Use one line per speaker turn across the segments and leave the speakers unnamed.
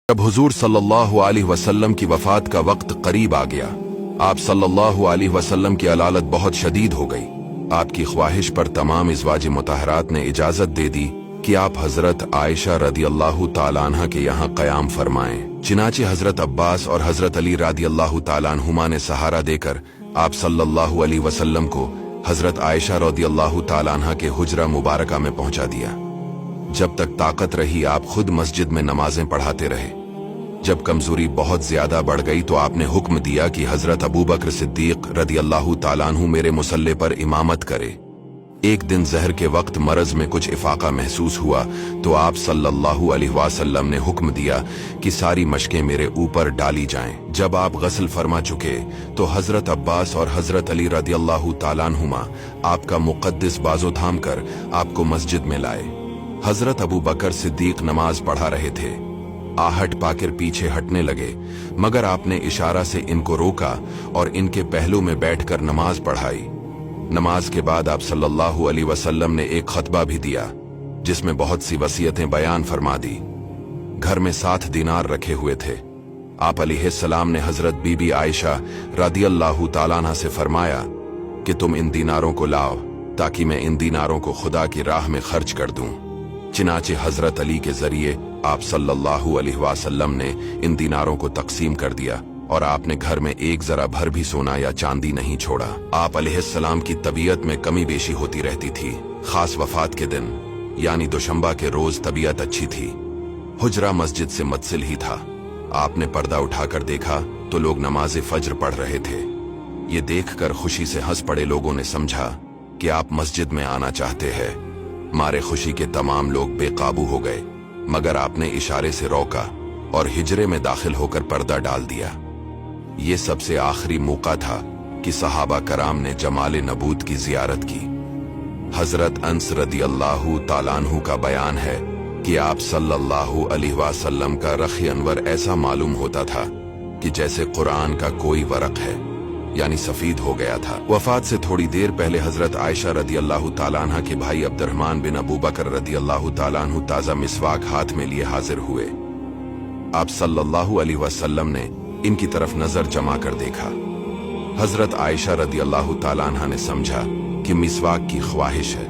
जब हुजूर सल्लल्लाहु अलैहि वसल्लम की वफात का वक्त करीब आ गया, आप सल्लल्लाहु अलैहि वसल्लम की अलालत बहुत शदीद हो गई। आपकी ख्वाहिश पर तमाम इज़वाज मुतहरात ने इजाजत दे दी कि आप हजरत आयशा रदियल्लाहु ताला अन्हा के यहाँ क़याम फरमाएं। चिनाचे हजरत अब्बास और हजरत अली रदियल्लाहु ताला अन्हुमा ने सहारा देकर आप सल्लल्लाहु अलैहि वसल्लम को हजरत आयशा रदियल्लाहु ताला अन्हा के हुजरा मुबारका में पहुंचा दिया। जब तक ताकत रही आप खुद मस्जिद में नमाजें पढ़ाते रहे। जब कमजोरी बहुत ज्यादा बढ़ गई तो आपने हुक्म दिया कि हजरत अबू बकर सिद्दीक रदियल्लाहु ताला अन्हु मेरे मुसल्ले पर इमामत करे। एक दिन जहर के वक्त मरज में कुछ इफाका महसूस हुआ तो आप सल्लल्लाहु अलैहि वसल्लम ने हुक्म दिया कि सारी मशकें मेरे ऊपर डाली जाएं। जब आप गस्ल फरमा चुके तो हजरत अब्बास और हजरत अली रदियल्लाहु ताला अन्हुमा आपका मुक़द्दस बाजो थाम कर आपको मस्जिद में लाए। हजरत अबू बकर सिद्दीक नमाज पढ़ा रहे थे। आहट पाकर पीछे हटने लगे, मगर आपने इशारा से इनको रोका और इनके पहलू में बैठकर नमाज पढ़ाई। नमाज के बाद आप सल्लल्लाहु अलैहि वसल्लम ने एक खतबा भी दिया जिसमें बहुत सी वसीयतें बयान फरमा दी। घर में 7 दीनार रखे हुए थे। आप अलैहिस्सलाम ने हजरत बीबी आयशा रदियल्लाहु ताला अन्हा से फरमाया कि तुम इन दीनारों को लाओ ताकि मैं इन दीनारों को खुदा की राह में खर्च कर दूं। चिनाचे हजरत अली के जरिए आप सल्लल्लाहु अलैहि वसल्लम ने इन दीनारों को तकसीम कर दिया और आपने घर में एक जरा भर भी सोना या चांदी नहीं छोड़ा। आप अलैहिस्सलाम की तबीयत में कमी बेशी होती रहती थी। खास वफात के दिन यानी दोशंबा के रोज तबीयत अच्छी थी। हुजरा मस्जिद से मुत्सिल ही था। आपने पर्दा उठाकर देखा तो लोग नमाज फज्र पढ़ रहे थे। ये देखकर खुशी से हंस पड़े लोगों ने समझा कि आप मस्जिद में आना चाहते हैं। मारे खुशी के तमाम लोग बेकाबू हो गए, मगर आपने इशारे से रोका और हिजरे में दाखिल होकर पर्दा डाल दिया। ये सबसे आखिरी मौका था कि सहाबा कराम ने जमाल नबूत की जियारत की। हजरत अंस रदियल्लाहु ताला अन्हु का बयान है कि आप सल्लल्लाहु अलैहि वसल्लम का रख अनवर ऐसा मालूम होता था कि जैसे कुरान का कोई वरक है, यानी सफीद हो गया था। वफात से थोड़ी देर पहले हजरत आयशा रदियल्लाहु ताला अन्हा के भाई अब्दुर्रहमान बिन अबू बकर रदियल्लाहु ताला अन्हु ताजा मिसवाक हाथ में लिए हाजिर हुए। आप सल्लल्लाहु अलैहि वसल्लम ने इनकी तरफ नजर जमा कर देखा। हजरत आयशा रदियल्लाहु ताला अन्हा ने समझा कि मिसवाक की ख्वाहिश है।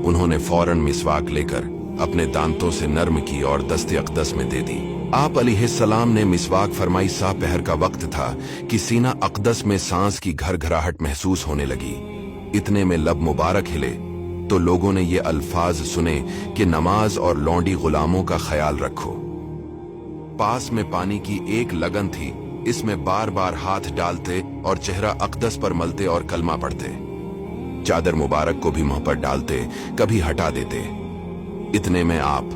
उन्होंने फौरन मिसवाक लेकर अपने दांतों से नर्म की और दस्ते अक़दस में दे दी। आप अलैहिस्सलाम ने मिसवाक फरमाई। पहर का वक्त था कि सीना अक़दस में सांस की घरघराहट महसूस होने लगी। इतने में लब मुबारक हिले तो लोगों ने ये अल्फाज सुने कि नमाज और लौंडी गुलामों का ख्याल रखो। पास में पानी की एक लगन थी, इसमें बार बार हाथ डालते और चेहरा अक़दस पर मलते और कलमा पढ़ते। चादर मुबारक को भी मुंह पर डालते, कभी हटा देते। इतने में आप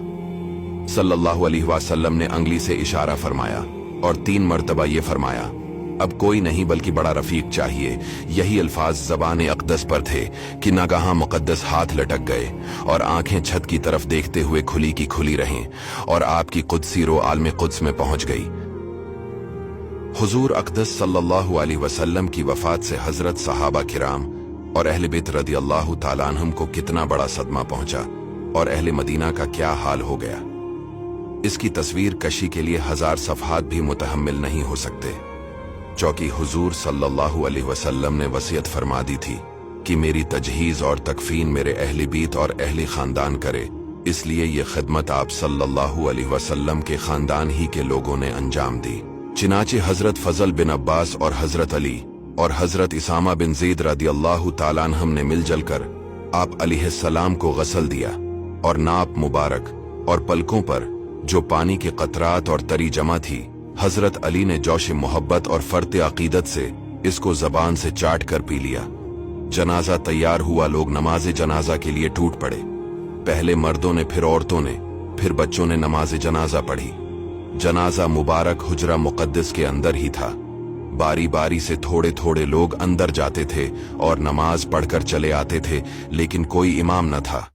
सल्लल्लाहु अलैहि वसल्लम ने अंगली से इशारा फरमाया और 3 मर्तबा ये फरमाया, अब कोई नहीं बल्कि बड़ा रफीक चाहिए। यही अल्फाज ज़बान अक़दस पर थे कि नागाहां मुक़द्दस हाथ लटक गए और आंखें छत की तरफ देखते हुए खुली की खुली रहें और आपकी कुदसी रो आलम कुद्स में पहुंच गई। हुजूर अक़दस सल्लल्लाहु अलैहि वसल्लम की वफात से हजरत सहाबा किराम और अहले बैत रदियल्लाहु ताला अन्हुम को कितना बड़ा सदमा पहुंचा और अहले मदीना का क्या हाल हो गया, इसकी तस्वीर कशी के लिए 1000 सफ़हात भी मुतहम्मिल नहीं हो सकते। चौंकि हुजूर सल्लल्लाहु अलैहि वसल्लम ने वसीयत फरमा दी थी कि मेरी तजहीज़ और तकफीन मेरे अहले बीत और अहले खानदान करे, इसलिए ये खिदमत आप सल्लल्लाहु अलैहि वसल्लम के खानदान ही के लोगों ने अंजाम दी। चिनाचे हजरत फजल बिन अब्बास और हजरत अली और हजरत इसामा बिन ज़ैद रदियल्लाहु ताला अन्हुम ने मिलजुल कर आप अलैहिस्सलाम को गसल दिया और नाप मुबारक और पलकों पर जो पानी के कतरात और तरी जमा थी, हजरत अली ने जोश मोहब्बत और फर्त अकीदत से इसको जबान से चाट कर पी लिया। जनाजा तैयार हुआ। लोग नमाज जनाजा के लिए टूट पड़े। पहले मर्दों ने, फिर औरतों ने, फिर बच्चों ने नमाज जनाजा पढ़ी। जनाजा मुबारक हुजरा मुक़द्दस के अंदर ही था। बारी बारी से थोड़े थोड़े लोग अंदर जाते थे और नमाज पढ़कर चले आते थे, लेकिन कोई इमाम न था।